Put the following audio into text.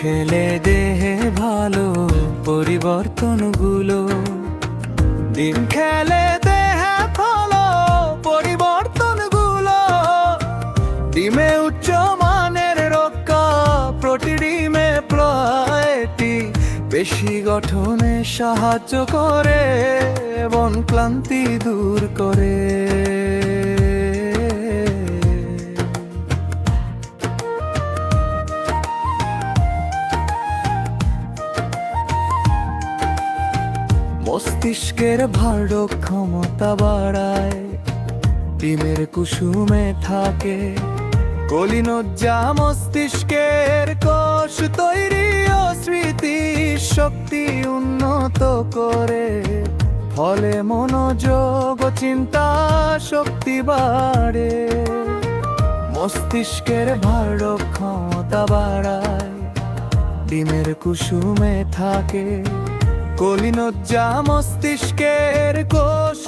খেলে দেহে ভালো পরিবর্তনগুলো, ডিম খেলে দেহে ভালো পরিবর্তনগুলো। ডিমে উচ্চ মানের রক্ষা, প্রোটিনে প্রায়টি পেশি গঠনে সাহায্য করে এবং ক্লান্তি দূর করে। মস্তিষ্কের ভারক ক্ষমতা বাড়ায়, ডিমের কুসুমে থাকে কলিনজ্জা মস্তিষ্কের কোষ তৈরি ও স্মৃতি শক্তি উন্নত করে। ফলে মনোযোগ ও চিন্তা শক্তি বাড়ে। মস্তিষ্কের ভারক ক্ষমতা বাড়ায়, ডিমের কুসুমে থাকে কলিনজ্জা মস্তিষ্কের কোষ।